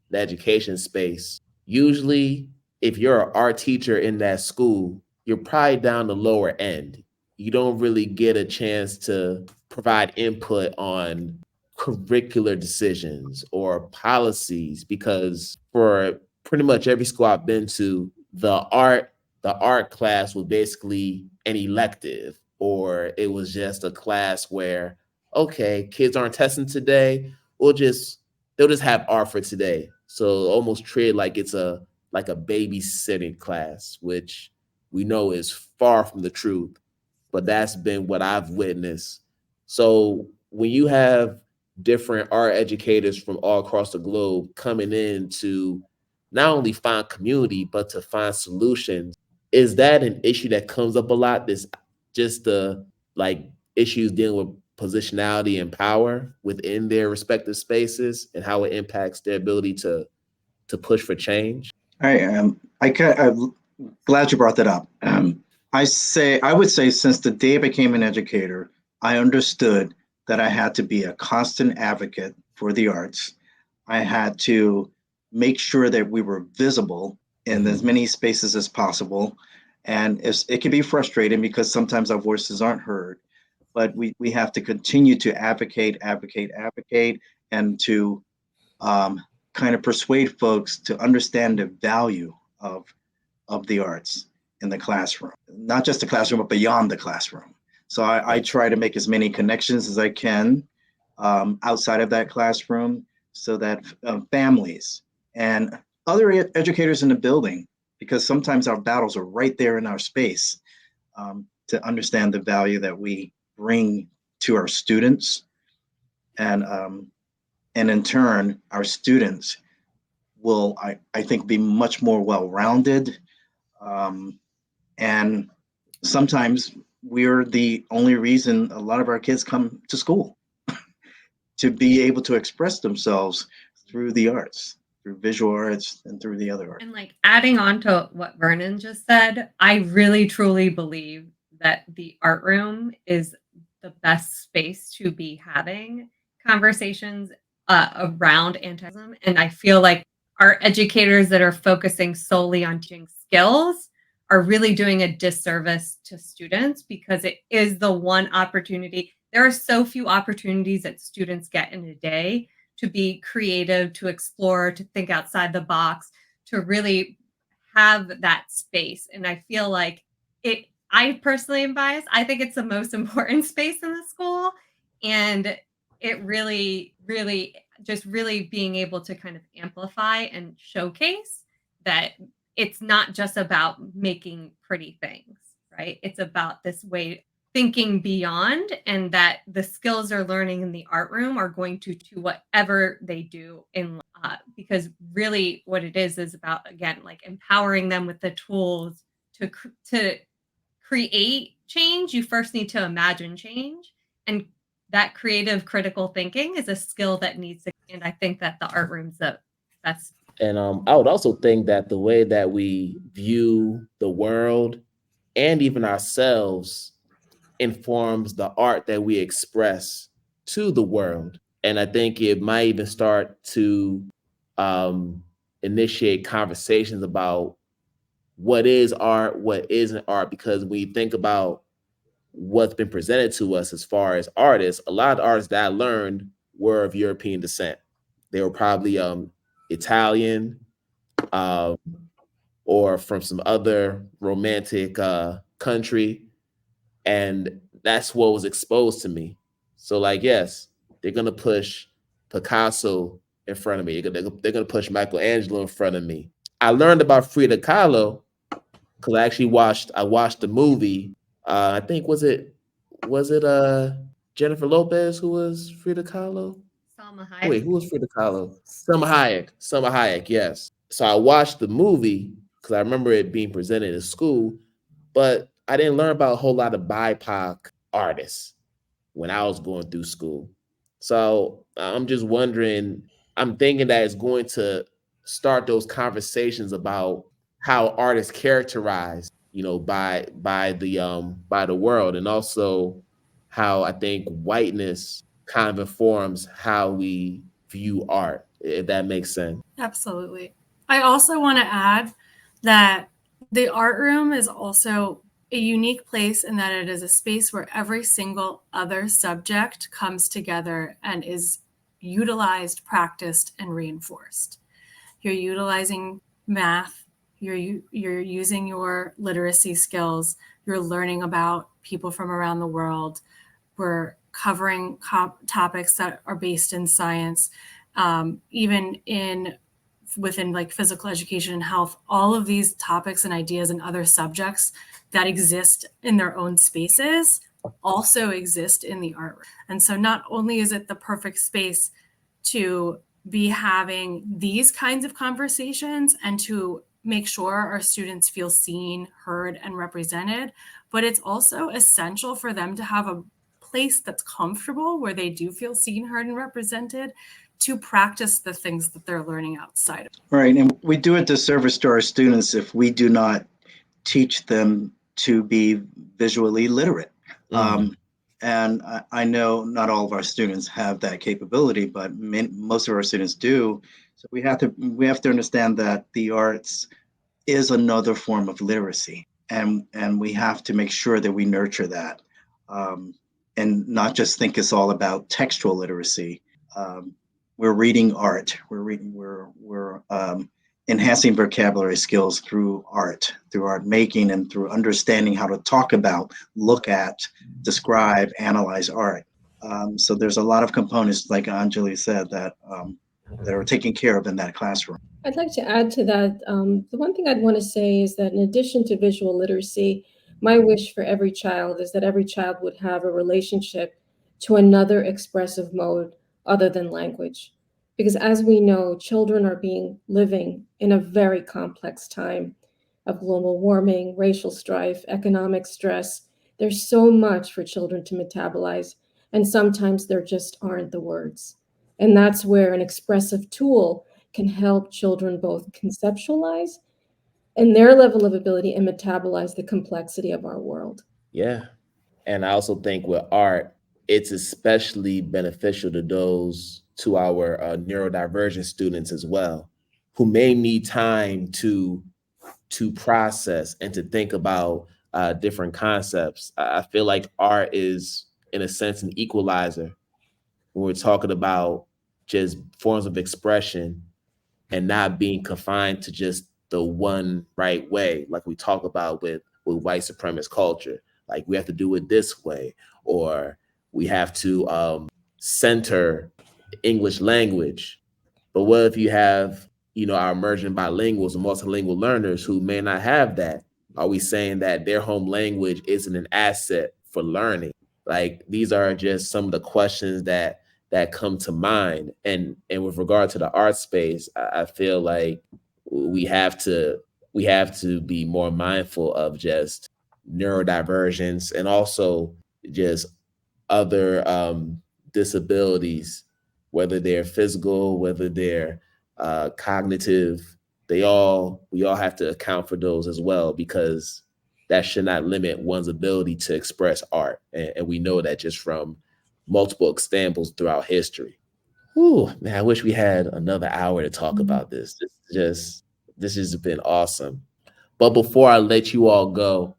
the education space, usually if you're an art teacher in that school, you're probably down the lower end. You don't really get a chance to provide input on curricular decisions or policies, because for pretty much every school I've been to, the art class was basically an elective, or it was just a class where, okay, kids aren't testing today, they'll just have art for today. So almost treated like it's a babysitting class, which we know is far from the truth, but that's been what I've witnessed. So when you have different art educators from all across the globe coming in to not only find community, but to find solutions, is that an issue that comes up a lot? This just the issues dealing with positionality and power within their respective spaces and how it impacts their ability to push for change? I'm glad you brought that up. I would say since the day I became an educator, I understood that I had to be a constant advocate for the arts. I had to make sure that we were visible in as many spaces as possible. And it can be frustrating because sometimes our voices aren't heard, but we have to continue to advocate, and to kind of persuade folks to understand the value of the arts in the classroom, not just the classroom, but beyond the classroom. So I try to make as many connections as I can outside of that classroom, so that families and other educators in the building, because sometimes our battles are right there in our space, to understand the value that we bring to our students, and in turn, our students will, I think, be much more well-rounded. And sometimes we're the only reason a lot of our kids come to school, to be able to express themselves through the arts. through visual arts and through the other arts. And like adding on to what Vernon just said, I really truly believe that the art room is the best space to be having conversations around anti-racism. And I feel like our educators that are focusing solely on teaching skills are really doing a disservice to students, because it is the one opportunity. There are so few opportunities that students get in a day to be creative, to explore, to think outside the box, to really have that space. And I feel like I personally am biased. I think it's the most important space in the school. And it really, really, just really being able to kind of amplify and showcase that it's not just about making pretty things, right? It's about this way thinking beyond, and that the skills they're learning in the art room are going to whatever they do in because really what it is about, again, like empowering them with the tools to create change. You first need to imagine change, and that creative critical thinking is a skill that needs to, and I think that the art room's the best. And I would also think that the way that we view the world and even ourselves informs the art that we express to the world. And I think it might even start to initiate conversations about what is art, what isn't art, because when you think about what's been presented to us as far as artists, a lot of artists that I learned were of European descent. They were probably Italian or from some other romantic country. And that's what was exposed to me. So like, yes, they're going to push Picasso in front of me. They're going to push Michelangelo in front of me. I learned about Frida Kahlo because I watched the movie. I think was it Jennifer Lopez who was Frida Kahlo? Salma Hayek. Wait, who was Frida Kahlo? Salma Hayek, yes. So I watched the movie because I remember it being presented in school, but I didn't learn about a whole lot of BIPOC artists when I was going through school. So I'm just wondering, I'm thinking that it's going to start those conversations about how artists characterize, by the world, and also how I think whiteness kind of informs how we view art, if that makes sense. Absolutely. I also want to add that the art room is also a unique place in that it is a space where every single other subject comes together and is utilized, practiced, and reinforced. You're utilizing math, you're using your literacy skills, you're learning about people from around the world. We're covering topics that are based in science, even within like physical education and health. All of these topics and ideas and other subjects that exist in their own spaces also exist in the art room. And so not only is it the perfect space to be having these kinds of conversations and to make sure our students feel seen, heard, and represented, but it's also essential for them to have a place that's comfortable where they do feel seen, heard, and represented to practice the things that they're learning outside of. Right, and we do a disservice to our students if we do not teach them to be visually literate. And I know not all of our students have that capability, but most of our students do. So we have to understand that the arts is another form of literacy, and we have to make sure that we nurture that, and not just think it's all about textual literacy. We're reading art. We're enhancing vocabulary skills through art making, and through understanding how to talk about, look at, describe, analyze art. So there's a lot of components, like Anjali said, that are taken care of in that classroom. I'd like to add to that. The one thing I'd want to say is that in addition to visual literacy, my wish for every child is that every child would have a relationship to another expressive mode other than language. Because as we know, children are living in a very complex time of global warming, racial strife, economic stress. There's so much for children to metabolize, and sometimes there just aren't the words. And that's where an expressive tool can help children both conceptualize and their level of ability and metabolize the complexity of our world. Yeah. And I also think with art, it's especially beneficial to our neurodivergent students as well, who may need time to process and to think about different concepts. I feel like art is, in a sense, an equalizer when we're talking about just forms of expression and not being confined to just the one right way, like we talk about with white supremacist culture. Like we have to do it this way, or we have to center English language. But what if you have, our emerging bilinguals and multilingual learners who may not have that? Are we saying that their home language isn't an asset for learning? Like these are just some of the questions that come to mind. And with regard to the art space, I feel like we have to be more mindful of just neurodivergence and also just other disabilities, whether they're physical, whether they're cognitive. We all have to account for those as well, because that should not limit one's ability to express art. And we know that just from multiple examples throughout history. Whew, man, I wish we had another hour to talk about this. This has been awesome. But before I let you all go,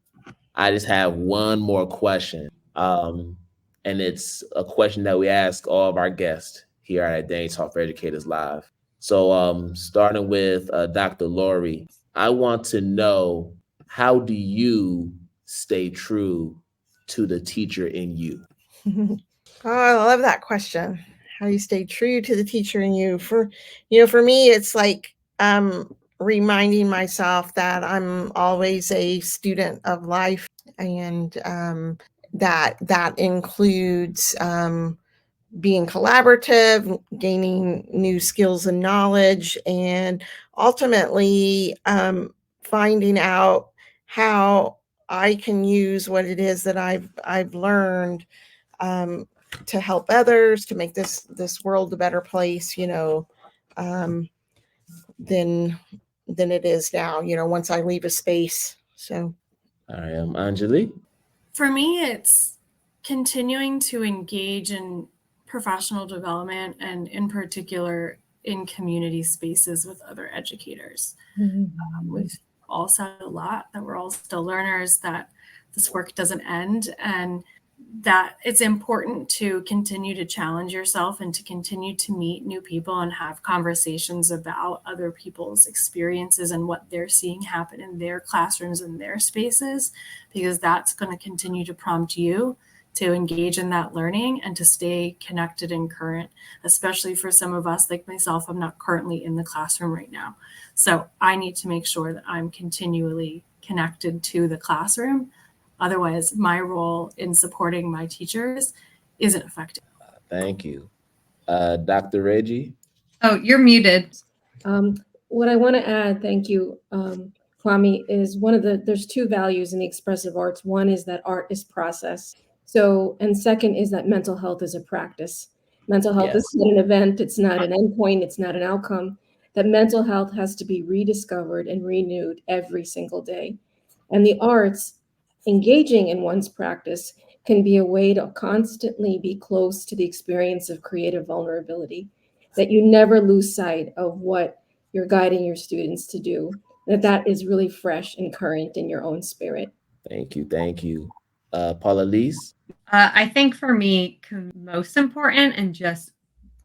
I just have one more question. And it's a question that we ask all of our guests here at IDTALK for Educators Live. So starting with Dr. Lori, I want to know, how do you stay true to the teacher in you? Oh, I love that question. How you stay true to the teacher in you. For me, it's like reminding myself that I'm always a student of life, and that includes being collaborative, gaining new skills and knowledge, and ultimately finding out how I can use what it is that I've learned to help others, to make this world a better place, than it is now, once I leave a space. So All right, Anjali. For me, it's continuing to engage in professional development, and in particular in community spaces with other educators. We've all said a lot that we're all still learners, that this work doesn't end, and that it's important to continue to challenge yourself and to continue to meet new people and have conversations about other people's experiences and what they're seeing happen in their classrooms and their spaces, because that's going to continue to prompt you to engage in that learning and to stay connected and current, especially for some of us like myself. I'm not currently in the classroom right now, so I need to make sure that I'm continually connected to the classroom. Otherwise, my role in supporting my teachers isn't effective. Thank you. Dr. Reji? Oh, you're muted. What I want to add, thank you, Kwame, is there's two values in the expressive arts. One is that art is process. So, and second is that mental health is a practice. Mental health is not an event. It's not an endpoint. It's not an outcome. That mental health has to be rediscovered and renewed every single day. And the arts, engaging in one's practice, can be a way to constantly be close to the experience of creative vulnerability, that you never lose sight of what you're guiding your students to do, that is really fresh and current in your own spirit. Thank you. Thank you. Paula Liz? I think for me, most important, and just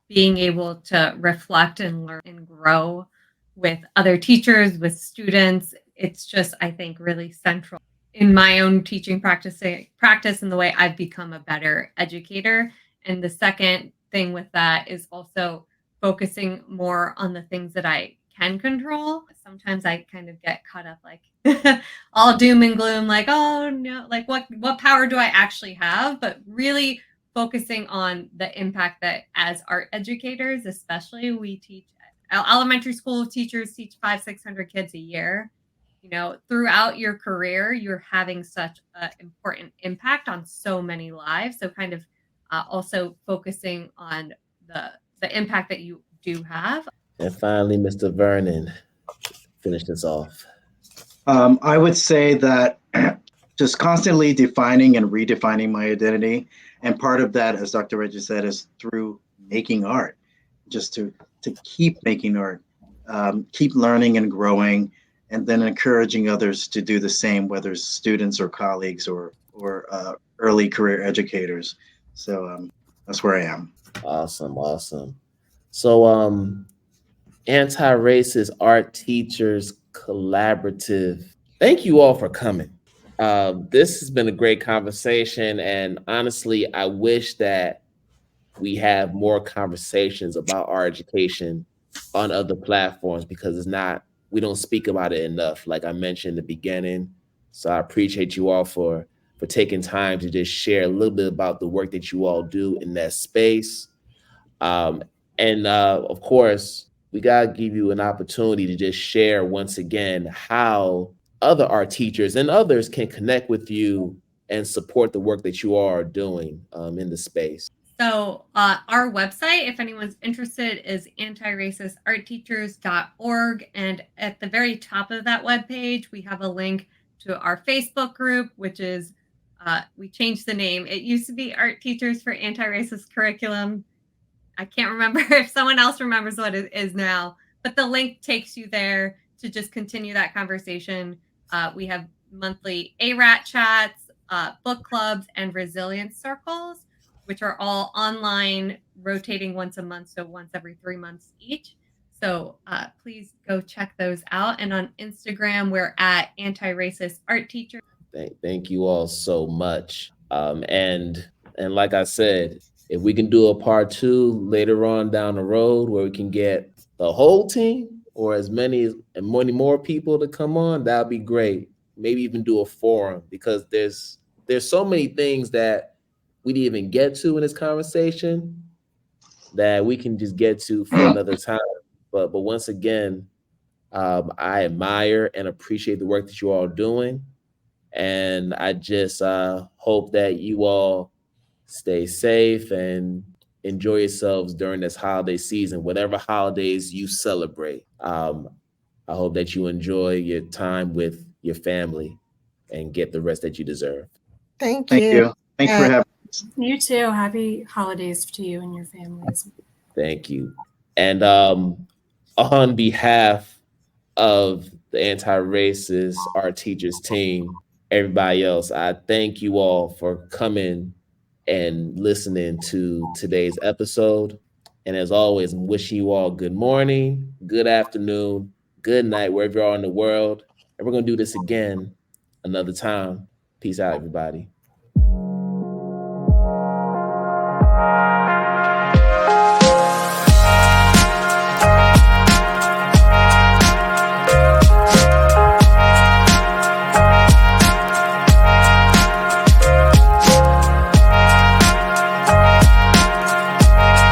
being able to reflect and learn and grow with other teachers, with students. It's just, I think, really central in my own teaching practice and the way I've become a better educator. And the second thing with that is also focusing more on the things that I can control. Sometimes I kind of get caught up like all doom and gloom, like, oh no, like what power do I actually have? But really focusing on the impact that as art educators, especially, we teach. Elementary school teachers teach 500-600 kids a year. Throughout your career, you're having such an important impact on so many lives. So kind of also focusing on the impact that you do have. And finally, Mr. Vernon, finish this off. I would say that just constantly defining and redefining my identity. And part of that, as Dr. Reggie said, is through making art, just to keep making art, keep learning and growing, and then encouraging others to do the same, whether it's students or colleagues or early career educators. So that's where I am. Awesome. So, Anti-Racist Art Teachers Collaborative. Thank you all for coming. This has been a great conversation, and honestly, I wish that we have more conversations about art education on other platforms because we don't speak about it enough, like I mentioned in the beginning. So I appreciate you all for taking time to just share a little bit about the work that you all do in that space. And of course, we gotta give you an opportunity to just share once again how other art teachers and others can connect with you and support the work that you all are doing in the space. So our website, if anyone's interested, is antiracistartteachers.org. And at the very top of that webpage, we have a link to our Facebook group, which is, we changed the name. It used to be Art Teachers for Anti-Racist Curriculum. I can't remember if someone else remembers what it is now, but the link takes you there to just continue that conversation. We have monthly ARAT chats, book clubs, and resilience circles, which are all online, rotating once a month, so once every 3 months each. So please go check those out. And on Instagram, we're at Anti-Racist Art Teacher. Thank you all so much. And like I said, if we can do a part 2 later on down the road where we can get the whole team or as many more people to come on, that'd be great. Maybe even do a forum because there's so many things that we didn't even get to in this conversation that we can just get to for another time. But once again, I admire and appreciate the work that you all are doing. And I just hope that you all stay safe and enjoy yourselves during this holiday season, whatever holidays you celebrate. I hope that you enjoy your time with your family and get the rest that you deserve. Thank you. Thank you. Thanks for having us. You too. Happy holidays to you and your families. Thank you. And on behalf of the Anti-Racist Art Teachers team, everybody else, I thank you all for coming and listening to today's episode. And as always, I'm wishing you all good morning, good afternoon, good night, wherever you are in the world. And we're going to do this again another time. Peace out, everybody.